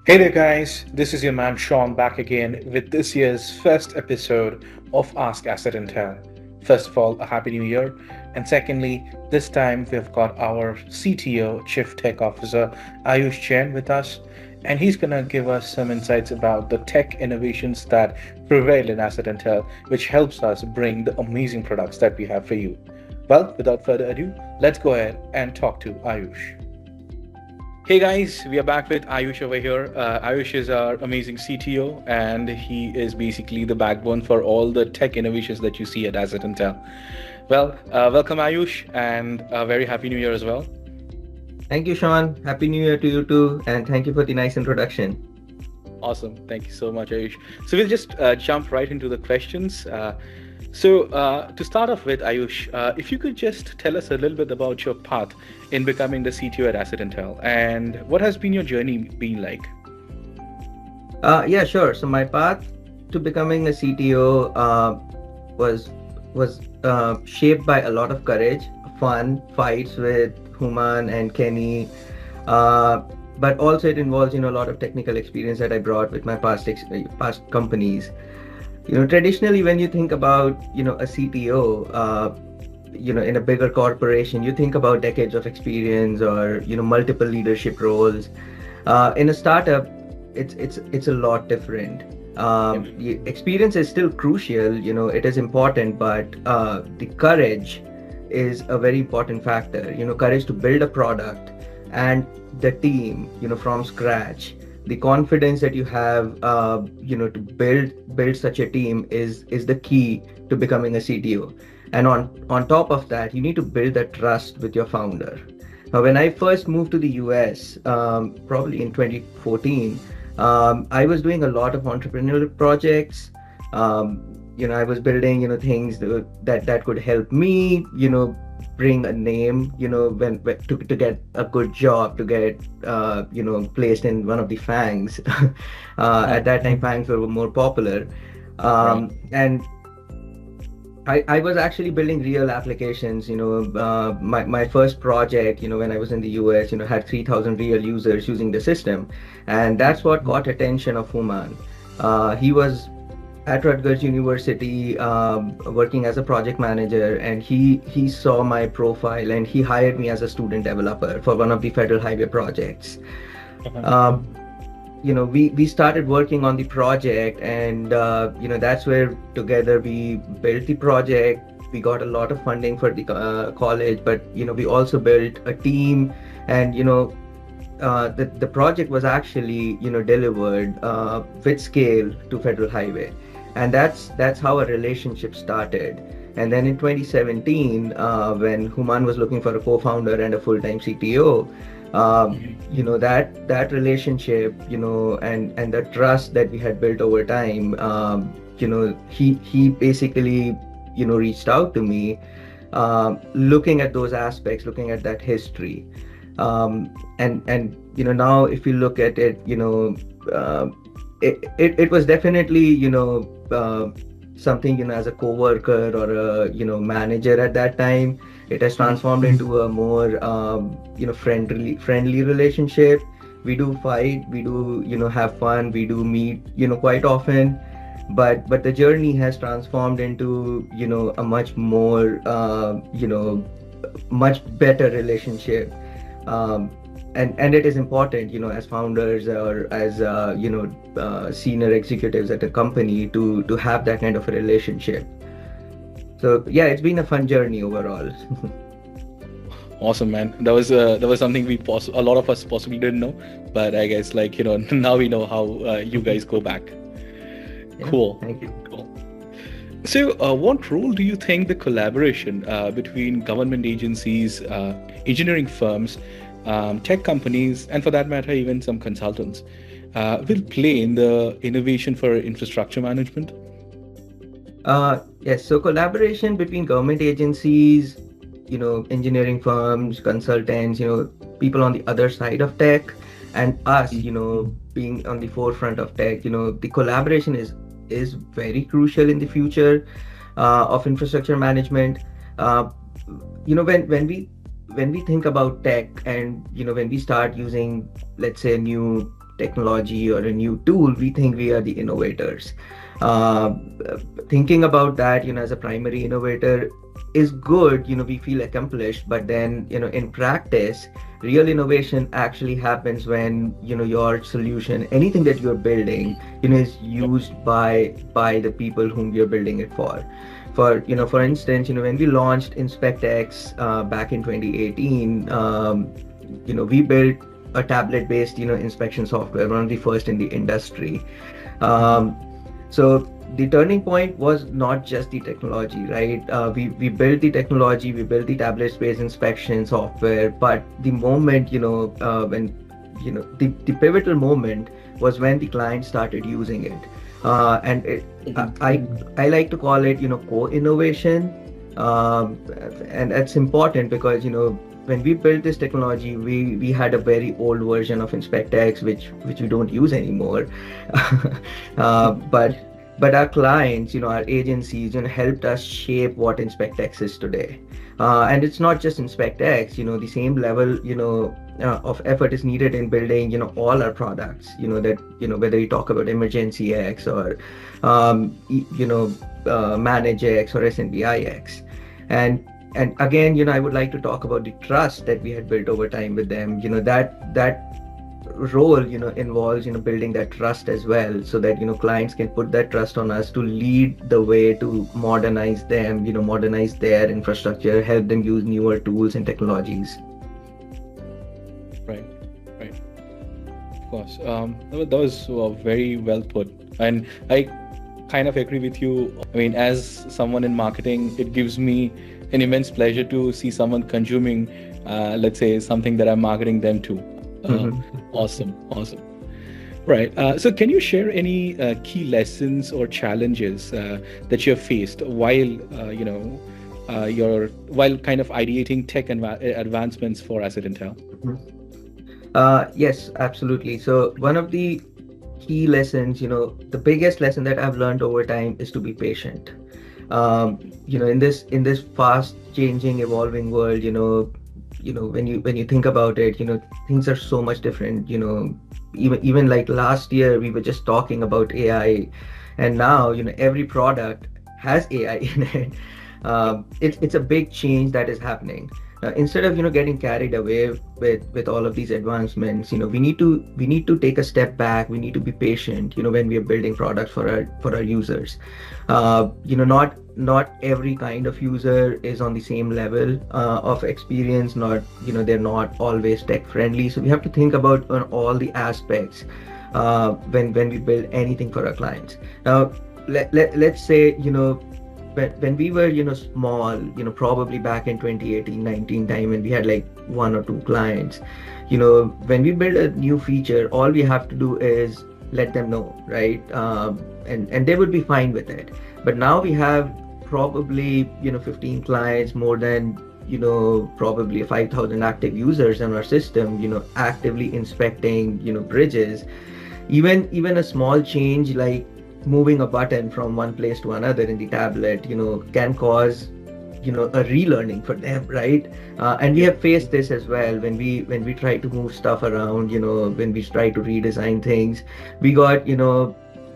Hey there, guys. This is your man Sean back again with this year's first episode of Ask AssetIntel. First of all, a happy new year. And secondly, this time we've got our CTO, Chief Tech Officer, Ayush Jain with us. And he's going to give us some insights about the tech innovations that prevail in AssetIntel, which helps us bring the amazing products that we have for you. Well, without further ado, let's go ahead and talk to Ayush. Hey guys, we are back with Ayush over here. Ayush is our amazing CTO, and he is basically the backbone for all the tech innovations that you see at Asset Intel. Well, welcome Ayush, and a very happy New Year as well. Thank you, Sean. Happy New Year to you too, and thank you for the nice introduction. Awesome, thank you so much, Ayush. So we'll just jump right into the questions. To start off with, Ayush, if you could just tell us a little bit about your path in becoming the CTO at Asset Intel, and what has been your journey been like? Yeah, sure. So my path to becoming a CTO was shaped by a lot of courage, fun, fights with Human and Kenny, uh, but also it involves a lot of technical experience that I brought with my past companies. Traditionally, when you think about a CTO, in a bigger corporation, you think about decades of experience or multiple leadership roles. In a startup, it's a lot different. Experience is still crucial, it is important, but the courage is a very important factor. Courage to build a product and the team, from scratch. The confidence that you have, to build such a team is the key to becoming a CTO. And on top of that, you need to build that trust with your founder. Now, when I first moved to the US, probably in 2014, I was doing a lot of entrepreneurial projects. I was building, things that could help me, bring a name, to get a good job, to get, placed in one of the fangs. At that time, fangs were more popular. Right. And I was actually building real applications. My first project, when I was in the US, had 3,000 real users using the system. And that's what caught attention of Human. He was at Rutgers University, working as a project manager, and he saw my profile and he hired me as a student developer for one of the federal highway projects. Uh-huh. Um, we started working on the project, and that's where together we built the project. We got a lot of funding for the college, but we also built a team, and the project was actually delivered with scale to federal highway, and that's how a relationship started. And then in 2017, when Human was looking for a co-founder and a full-time CTO, that relationship, and the trust that we had built over time, he basically reached out to me, looking at those aspects, looking at that history. And now if you look at it, it was definitely something, as a co-worker or a manager at that time. It has transformed into a more friendly relationship. We do fight, we do have fun, we do meet quite often, but the journey has transformed into a much more much better relationship. um, and it is important, as founders or as senior executives at a company, to have that kind of a relationship. So yeah, it's been a fun journey overall. Awesome, man. That was something a lot of us possibly didn't know, but I guess now we know how you guys go back. Yeah, Cool. thank you. Cool. So, what role do you think the collaboration between government agencies, engineering firms, tech companies, and for that matter, even some consultants, will play in the innovation for infrastructure management? Yes, so collaboration between government agencies, engineering firms, consultants, people on the other side of tech, and us, being on the forefront of tech, the collaboration is very crucial in the future of infrastructure management. Uh, when we think about tech, and when we start using, let's say, a new technology or a new tool, we think we are the innovators. Uh, Thinking about that, as a primary innovator is good. We feel accomplished, but then, in practice, real innovation actually happens when, your solution, anything that you're building, is used by the people whom you're building it for. For instance, when we launched InspectX back in 2018, we built a tablet-based, inspection software, one of the first in the industry. Um, so the turning point was not just the technology, right? We built the technology, we built the tablet-based inspection software, but the moment, when, the pivotal moment was when the client started using it. And I like to call it, co-innovation. Um, and that's important because, when we built this technology, we had a very old version of InspectX, which we don't use anymore. But our clients, our agencies, helped us shape what InspectX is today. And it's not just InspectX, the same level, of effort is needed in building, all our products, that, whether you talk about Emergency X or, Manage X or SNBI X. And again, I would like to talk about the trust that we had built over time with them. That role, involves, building that trust as well, so that, clients can put that trust on us to lead the way to modernize them, modernize their infrastructure, help them use newer tools and technologies. Right, right. Of course. That was very well put. And I kind of agree with you. I mean, as someone in marketing, it gives me an immense pleasure to see someone consuming, let's say, something that I'm marketing them to. Awesome, awesome. Right. So, can you share any key lessons or challenges that you have faced while, while kind of ideating tech advancements for AssetIntel? Yes, absolutely. So one of the key lessons, the biggest lesson that I've learned over time is to be patient. In this fast changing, evolving world, when you think about it, things are so much different. Even like last year, we were just talking about AI, and now, every product has AI in it. It's a big change that is happening. Instead of, getting carried away with all of these advancements, we need to take a step back. We need to be patient, when we are building products for our users. Not every kind of user is on the same level of experience. Not, they're not always tech friendly, so we have to think about on all the aspects when we build anything for our clients. Now, let's say, when we were, small, probably back in 2018-19 time, when we had like one or two clients, when we build a new feature, all we have to do is let them know, right? And they would be fine with it. But now we have probably, 15 clients, more than, probably 5,000 active users on our system, actively inspecting, bridges. Even a small change like moving a button from one place to another in the tablet, can cause, a relearning for them, right? And we have faced this as well when we try to move stuff around, when we try to redesign things. We got,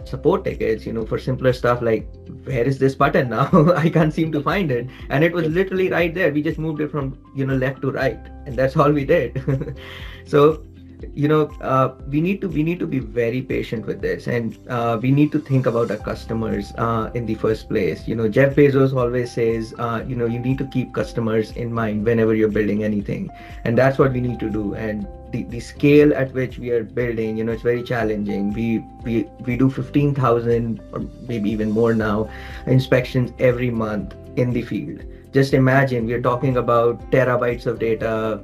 support tickets, for simpler stuff like, where is this button now? I can't seem to find it. And it was literally right there. We just moved it from, left to right, and that's all we did. So, we need to be very patient with this, and we need to think about our customers in the first place. Jeff Bezos always says, you need to keep customers in mind whenever you're building anything, and that's what we need to do. And the scale at which we are building, it's very challenging. We do 15,000 or maybe even more now inspections every month in the field. Just imagine, we're talking about terabytes of data.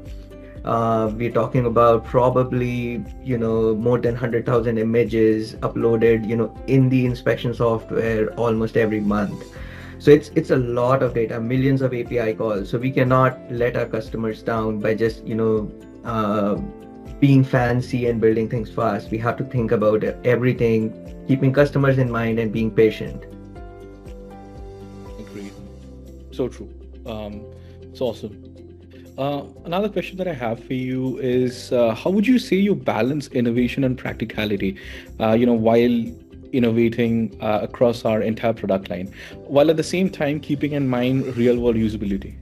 We're talking about probably, more than 100,000 images uploaded, in the inspection software almost every month. So it's a lot of data, millions of API calls. So we cannot let our customers down by just, being fancy and building things fast. We have to think about everything, keeping customers in mind and being patient. Agreed. So true. It's awesome. Another question that I have for you is how would you say you balance innovation and practicality, while innovating across our entire product line, while at the same time keeping in mind real world usability?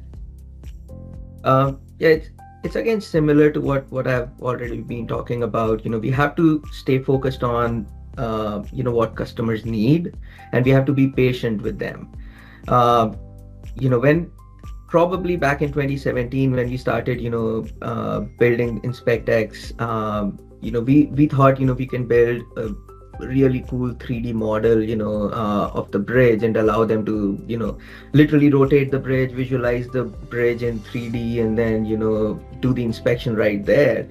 Yeah, it's again similar to what I've already been talking about. We have to stay focused on what customers need, and we have to be patient with them. Uh, when probably back in 2017 when we started building InspectX, we thought we can build a really cool 3D model of the bridge and allow them to literally rotate the bridge, visualize the bridge in 3D, and then do the inspection right there.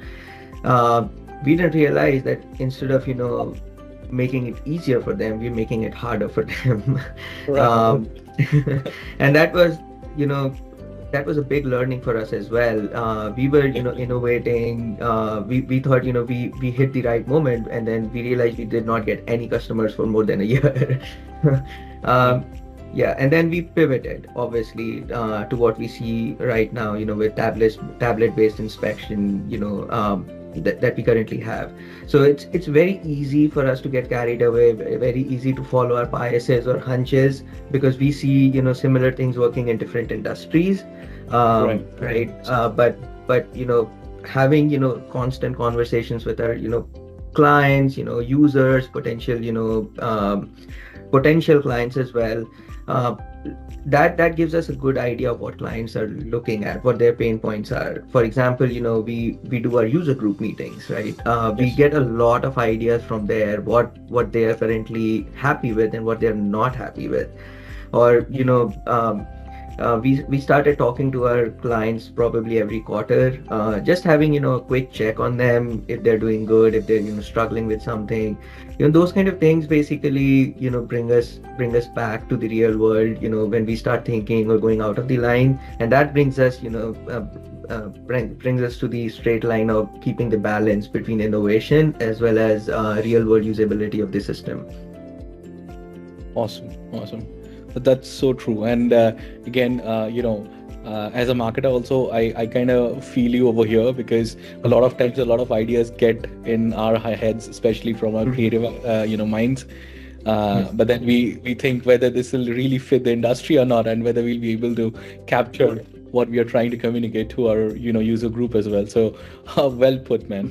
uh, we didn't realize that instead of making it easier for them, we're making it harder for them. Right. um, and you know that was a big learning for us as well. We were innovating. We thought we hit the right moment, and then we realized we did not get any customers for more than a year. Yeah. um, yeah, and then we pivoted obviously to what we see right now, with tablet based inspection, that we currently have. So it's very easy for us to get carried away, very easy to follow our biases or hunches, because we see similar things working in different industries. Right. Right. But having constant conversations with our clients, users, potential clients as well. uh, that gives us a good idea of what clients are looking at, what their pain points are. For example, we do our user group meetings, right? We Yes. get a lot of ideas from there, what they are currently happy with and what they're not happy with. Or we started talking to our clients probably every quarter, just having a quick check on them, if they're doing good, if they're struggling with something. Those kind of things basically bring us back to the real world, when we start thinking or going out of the line. And that brings us brings us to the straight line of keeping the balance between innovation as well as real world usability of the system. Awesome, awesome. That's so true. And again, as a marketer, also, I kind of feel you over here because a lot of times, a lot of ideas get in our heads, especially from our creative, minds. Yes. But then we think whether this will really fit the industry or not, and whether we'll be able to capture what we are trying to communicate to our user group as well. So, well put, man.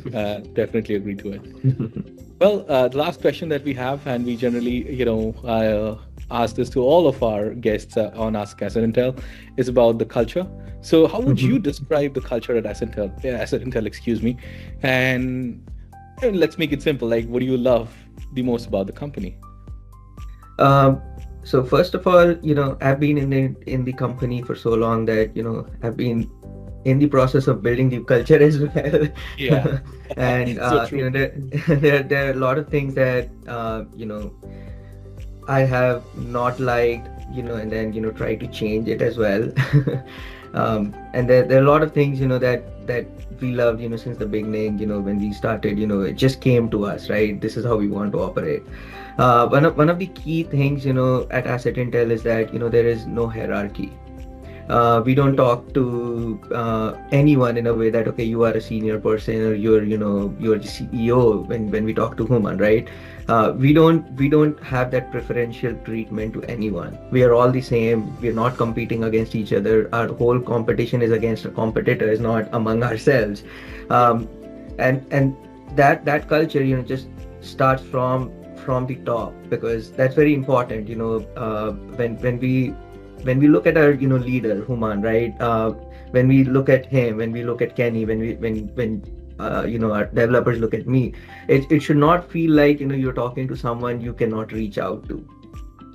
Definitely agree to it. Well, the last question that we have, and we generally, ask this to all of our guests on Ask AssetIntel, is about the culture. So, how would you describe the culture at AssetIntel, excuse me, and, let's make it simple. Like, what do you love the most about the company? Um, so first of all, I've been in the company for so long that I've been in the process of building the culture as well. Yeah, And so true. there are a lot of things that I have not liked, and then try to change it as well. And there are a lot of things that we loved since the beginning. When we started, it just came to us, right? This is how we want to operate. One of the key things at Asset Intel is that there is no hierarchy. We don't talk to anyone in a way that, okay, you are a senior person, or you're the CEO. When we talk to human, right? We don't have that preferential treatment to anyone. We are all the same. We're not competing against each other. Our whole competition is against a competitor, is not among ourselves. Yeah. Um, and that culture just starts from the top, because that's very important. When we look at our leader Human, right? When we look at him, when we look at Kenny, when our developers look at me, it should not feel like you're talking to someone you cannot reach out to.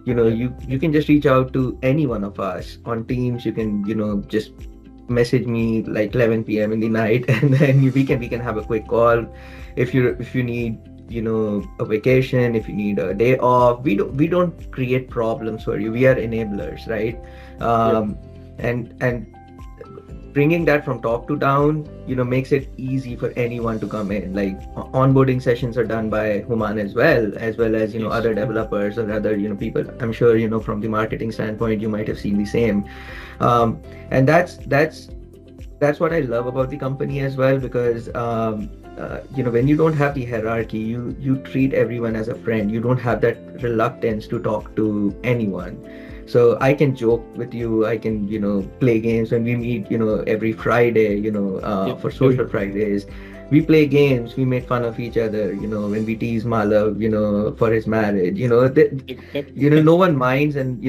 Yeah. You can just reach out to any one of us on Teams. You can just message me like 11 p.m. in the night, and then we can have a quick call. If you need a vacation, if you need a day off, we don't create problems for you. We are enablers, right? Yeah. And bringing that from top to down makes it easy for anyone to come in. Like onboarding sessions are done by Human as well as Yes. other developers or other people. I'm sure from the marketing standpoint you might have seen the same. And that's that's what I love about the company as well, because when you don't have the hierarchy, you treat everyone as a friend. You don't have that reluctance to talk to anyone. So I can joke with you. I can play games when we meet. Every Friday. Yep, For yep, social Fridays, we play games. We make fun of each other. When we tease Malav. For his marriage. yep, No one minds, and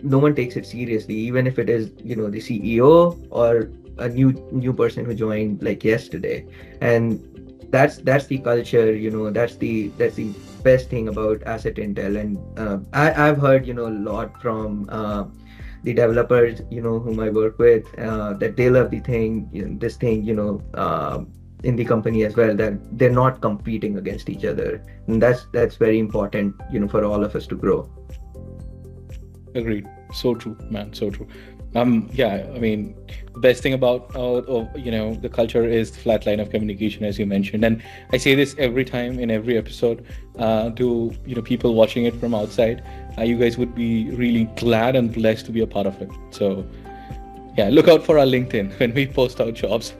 no one takes it seriously, even if it is the CEO or a new person who joined like yesterday. And that's the culture. That's the best thing about Asset Intel. And I've heard a lot from the developers whom I work with, that they love the thing this thing in the company as well, that they're not competing against each other. And that's very important for all of us to grow. agreed. So true, man. So true. Yeah, I mean, the best thing about the culture is the flat line of communication, as you mentioned, and I say this every time in every episode to people watching it from outside. You guys would be really glad and blessed to be a part of it. So yeah, look out for our LinkedIn when we post our jobs.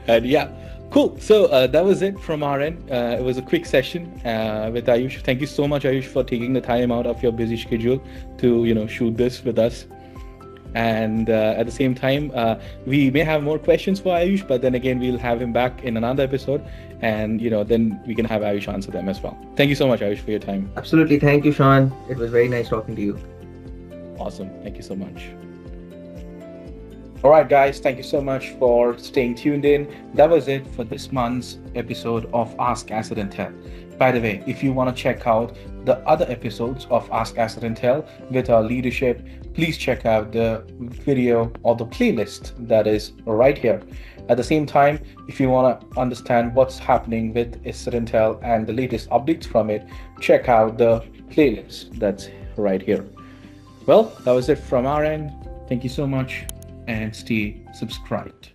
And yeah, cool. So that was it from our end. It was a quick session with Ayush. Thank you so much, Ayush, for taking the time out of your busy schedule to shoot this with us. And at the same time, we may have more questions for Ayush, but then again, we'll have him back in another episode, and then we can have Ayush answer them as well. Thank you so much, Ayush, for your time. Absolutely. Thank you, Sean. It was very nice talking to you. Awesome. Thank you so much. All right, guys, thank you so much for staying tuned in. That was it for this month's episode of Ask AssetIntel. By the way, if you want to check out the other episodes of Ask AssetIntel with our leadership, please check out the video or the playlist that is right here. At the same time, if you want to understand what's happening with AssetIntel and the latest updates from it, check out the playlist that's right here. Well, that was it from our end. Thank you so much and stay subscribed.